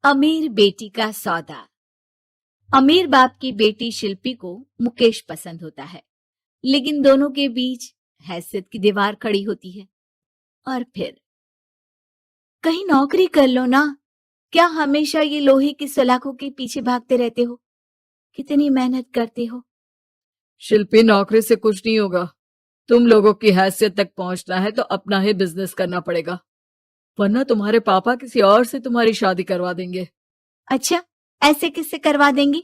अमीर बेटी का सौदा। अमीर बाप की बेटी शिल्पी को मुकेश पसंद होता है, लेकिन दोनों के बीच हैसियत की दीवार खड़ी होती है। और फिर कहीं नौकरी कर लो ना, क्या हमेशा ये लोहे की सलाखों के पीछे भागते रहते हो? कितनी मेहनत करते हो। शिल्पी, नौकरी से कुछ नहीं होगा। तुम लोगों की हैसियत तक पहुंचना है तो अपना ही बिजनेस करना पड़ेगा, वरना तुम्हारे पापा किसी और से तुम्हारी शादी करवा देंगे। अच्छा, ऐसे किससे करवा देंगी?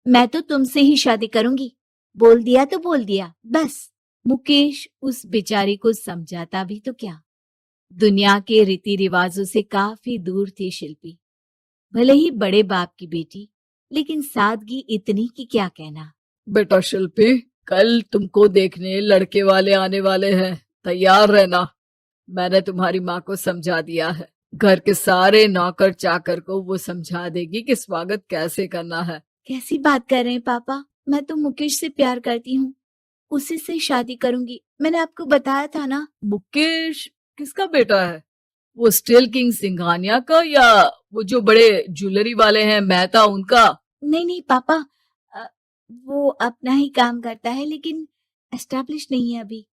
मैं तो तुमसे ही शादी करूंगी। बोल दिया तो बोल दिया, बस। मुकेश उस बेचारी को समझाता भी तो क्या। दुनिया के रीति रिवाजों से काफी दूर थी शिल्पी। भले ही बड़े बाप की बेटी, लेकिन सादगी इतनी कि क्या कहना। बेटा शिल्पी, कल तुमको देखने लड़के वाले आने वाले हैं, तैयार रहना। मैंने तुम्हारी माँ को समझा दिया है। घर के सारे नौकर चाकर को वो समझा देगी कि स्वागत कैसे करना है। कैसी बात कर रहे हैं पापा? मैं तो मुकेश से प्यार करती हूँ, उसी से शादी करूंगी। मैंने आपको बताया था ना। मुकेश किसका बेटा है? वो स्टील किंग सिंघानिया का, या वो जो बड़े ज्वेलरी वाले हैं मेहता, उनका? नहीं नहीं पापा, अ, वो अपना ही काम करता है, लेकिन एस्टेब्लिश नहीं है अभी।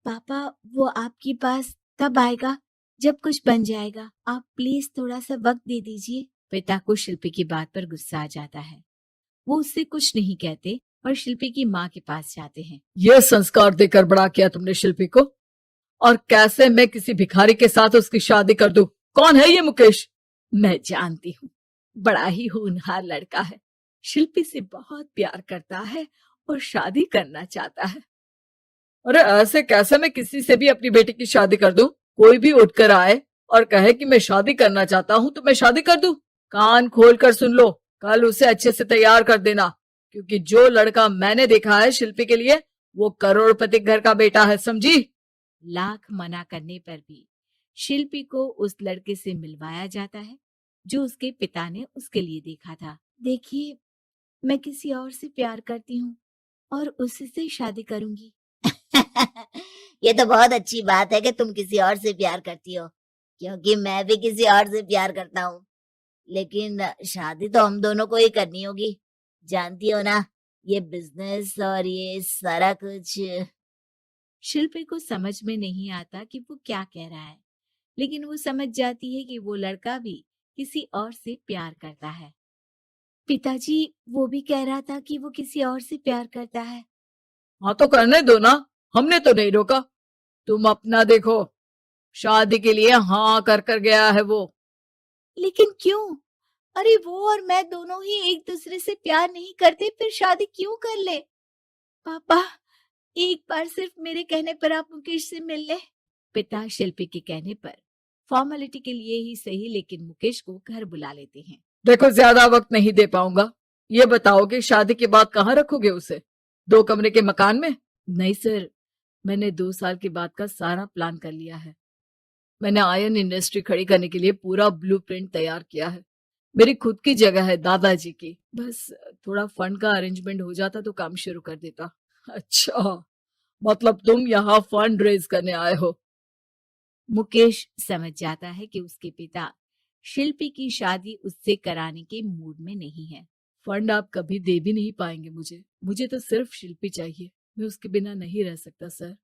पापा, वो आपके पास तब आएगा जब कुछ बन जाएगा। आप प्लीज थोड़ा सा वक्त दे दीजिए। पिता को शिल्पी की बात पर गुस्सा आ जाता है। वो उससे कुछ नहीं कहते और शिल्पी की माँ के पास जाते हैं। ये संस्कार देकर बड़ा किया तुमने शिल्पी को, और कैसे मैं किसी भिखारी के साथ उसकी शादी कर दूं? कौन है ये मुकेश? मैं जानती हूँ, बड़ा ही होनहार लड़का है। शिल्पी से बहुत प्यार करता है और शादी करना चाहता है। अरे ऐसे कैसे मैं किसी से भी अपनी बेटी की शादी कर दूं? कोई भी उठकर आए और कहे कि मैं शादी करना चाहता हूं तो मैं शादी कर दूं? कान खोल कर सुन लो, कल उसे अच्छे से तैयार कर देना, क्योंकि जो लड़का मैंने देखा है शिल्पी के लिए, वो करोड़पति घर का बेटा है, समझी? लाख मना करने पर भी शिल्पी को उस लड़के से मिलवाया जाता है जो उसके पिता ने उसके लिए देखा था। देखिए, मैं किसी और से प्यार करती हूँ और उसी से शादी करूंगी। ये तो बहुत अच्छी बात है कि तुम किसी और से प्यार करती हो, क्योंकि मैं भी किसी और से प्यार करता हूँ। लेकिन शादी तो हम दोनों को ही करनी होगी, जानती हो ना, ये बिजनेस और ये सारा कुछ। शिल्पी को समझ में नहीं आता कि वो क्या कह रहा है, लेकिन वो समझ जाती है कि वो लड़का भी किसी और से प्यार करता है। पिताजी, वो भी कह रहा था कि वो किसी और से प्यार करता है। हाँ तो करने दो ना, हमने तो नहीं रोका। तुम अपना देखो, शादी के लिए हाँ कर कर गया है वो। लेकिन क्यों? अरे वो और मैं दोनों ही एक दूसरे से प्यार नहीं करते, फिर शादी क्यों कर ले? पापा, एक बार सिर्फ मेरे कहने पर आप मुकेश से मिल ले। पिता शिल्पी के कहने पर फॉर्मेलिटी के लिए ही सही, लेकिन मुकेश को घर बुला लेते हैं। देखो, ज्यादा वक्त नहीं दे पाऊंगा। ये बताओ कि शादी के बाद कहाँ रखोगे उसे? 2 कमरे के मकान में? नहीं सर, मैंने 2 साल के बाद का सारा प्लान कर लिया है। मैंने आयरन इंडस्ट्री खड़ी करने के लिए पूरा ब्लूप्रिंट तैयार किया है। मेरी खुद की जगह है दादाजी की, बस थोड़ा फंड का अरेंजमेंट हो जाता तो काम शुरू कर देता। अच्छा, मतलब तुम यहाँ फंड रेज करने आए हो? मुकेश समझ जाता है कि उसके पिता शिल्पी की शादी उससे कराने के मूड में नहीं है। फंड आप कभी दे भी नहीं पाएंगे मुझे तो सिर्फ शिल्पी चाहिए। मैं उसके बिना नहीं रह सकता सर।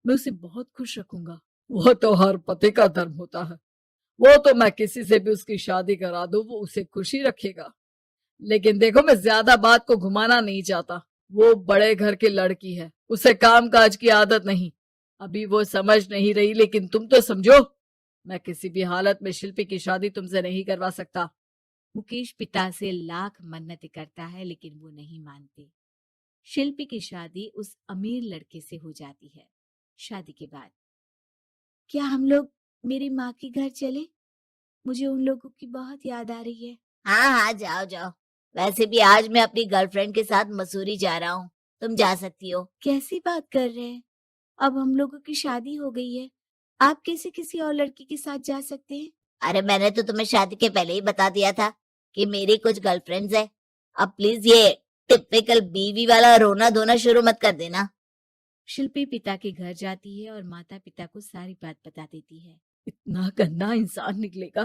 मैं उसे बहुत खुश रखूंगा। वो तो हर पति का धर्म होता है। वो तो मैं किसी से भी उसकी शादी करा दूं, वो उसे खुशी रखेगा। लेकिन देखो, मैं ज्यादा बात को घुमाना नहीं चाहता। वो बड़े घर की लड़की है, उसे काम काज की आदत नहीं। अभी वो समझ नहीं रही, लेकिन तुम तो समझो। मैं किसी भी हालत में शिल्पी की शादी तुमसे नहीं करवा सकता। मुकेश पिता से लाख मन्नतें करता है, लेकिन वो नहीं मानते। शिल्पी की शादी उस अमीर लड़के से हो जाती है। शादी के बाद क्या हम लोग मेरी माँ के घर चले? मुझे उन लोगों की बहुत याद आ रही है। हाँ हाँ, जाओ जाओ। वैसे भी आज मैं अपनी गर्लफ्रेंड के साथ मसूरी जा रहा हूँ, तुम जा सकती हो। कैसी बात कर रहे हैं? अब हम लोगों की शादी हो गई है, आप कैसे किसी और लड़की के साथ जा सकते हैं? अरे मैंने तो तुम्हें शादी के पहले ही बता दिया था कि मेरी कुछ गर्लफ्रेंड्स है। अब प्लीज ये टिपिकल बीवी वाला रोना धोना शुरू मत कर देना। शिल्पी पिता के घर जाती है और माता पिता को सारी बात बता देती है। इतना गंदा इंसान निकलेगा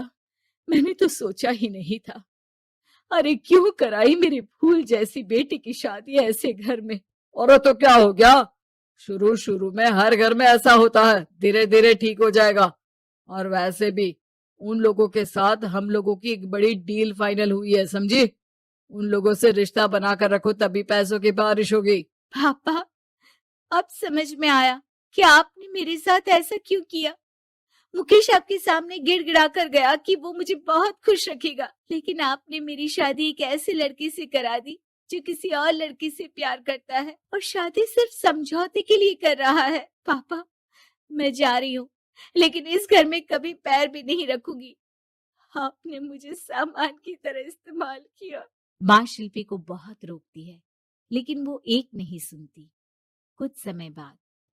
मैंने तो सोचा ही नहीं था। अरे क्यों कराई मेरी फूल जैसी बेटी की शादी ऐसे घर में। और तो क्या हो गया, शुरू शुरू में हर घर में ऐसा होता है, धीरे धीरे ठीक हो जाएगा। और वैसे भी उन लोगों के साथ हम लोगों की एक बड़ी डील फाइनल हुई है, समझी। उन लोगों से रिश्ता बनाकर रखो, तभी पैसों की बारिश होगी। पापा, अब समझ में आया कि आपने मेरे साथ ऐसा क्यों किया। मुकेश आपके सामने गिड़गिड़ा कर गया कि वो मुझे बहुत खुश रखेगा, लेकिन आपने मेरी शादी एक ऐसे लड़के से करा दी जो किसी और लड़की से प्यार करता है और शादी सिर्फ समझौते के लिए कर रहा है। पापा, मैं जा रही हूँ, लेकिन इस घर में कभी पैर भी नहीं रखूंगी। आपने मुझे सामान की तरह इस्तेमाल किया। माँ शिल्पी को बहुत रोकती है, लेकिन वो एक नहीं सुनती। कुछ समय बाद,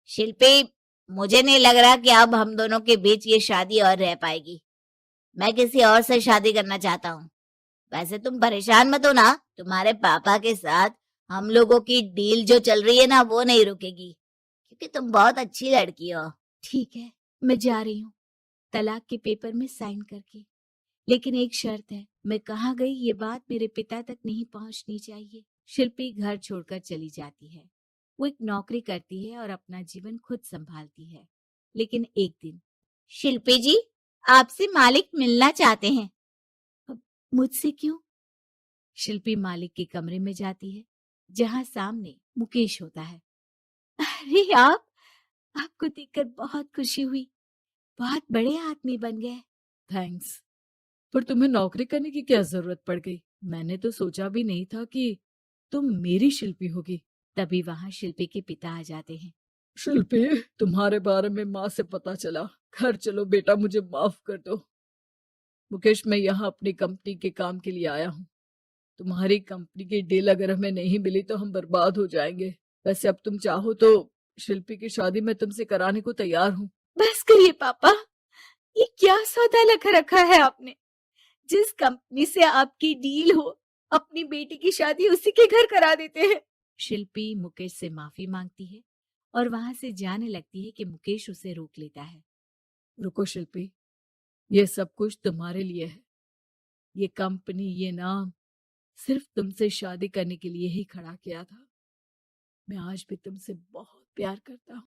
शिल्पी, मुझे नहीं लग रहा कि अब हम दोनों के बीच ये शादी और रह पाएगी। मैं किसी और से शादी करना चाहता हूँ। वैसे तुम परेशान मत हो ना, तुम्हारे पापा के साथ हम लोगों की डील जो चल रही है ना, वो नहीं रुकेगी, क्योंकि तुम बहुत अच्छी लड़की हो। ठीक है, मैं जा रही हूँ, तलाक के पेपर में साइन करके। लेकिन एक शर्त है, मैं कहाँ गई ये बात मेरे पिता तक नहीं पहुंचनी चाहिए। शिल्पी घर छोड़कर चली जाती है। वो एक नौकरी करती है और अपना जीवन खुद संभालती है। लेकिन एक दिन, शिल्पी जी, आपसे मालिक मिलना चाहते हैं। अब मुझसे क्यों? शिल्पी मालिक के कमरे में जाती है, जहां सामने मुकेश होता है। अरे आपको देखकर बहुत खुशी हुई, बहुत बड़े आदमी बन गए। थैंक्स, पर तुम्हें नौकरी करने की क्या जरूरत पड़ गई। मैंने तो सोचा भी नहीं था कि तुम मेरी शिल्पी होगी। तभी वहां शिल्पी के पिता आ जाते हैं। शिल्पी, तुम्हारे बारे में माँ से पता चला। घर चलो बेटा, मुझे माफ कर दो। मुकेश, मैं यहाँ अपनी कंपनी के काम के लिए आया हूँ। तुम्हारी कंपनी की डील अगर हमें नहीं मिली तो हम बर्बाद हो जाएंगे। वैसे अब तुम चाहो तो शिल्पी की शादी मैं तुमसे कराने को तैयार हूँ। बस करिए पापा, ये क्या सौदा लगा रखा है आपने। जिस कंपनी से आपकी डील हो, अपनी बेटी की शादी उसी के घर करा देते हैं। शिल्पी मुकेश से माफी मांगती है और वहां से जाने लगती है कि मुकेश उसे रोक लेता है। रुको शिल्पी, ये सब कुछ तुम्हारे लिए है। ये कंपनी, ये नाम सिर्फ तुमसे शादी करने के लिए ही खड़ा किया था। मैं आज भी तुमसे बहुत प्यार करता हूँ।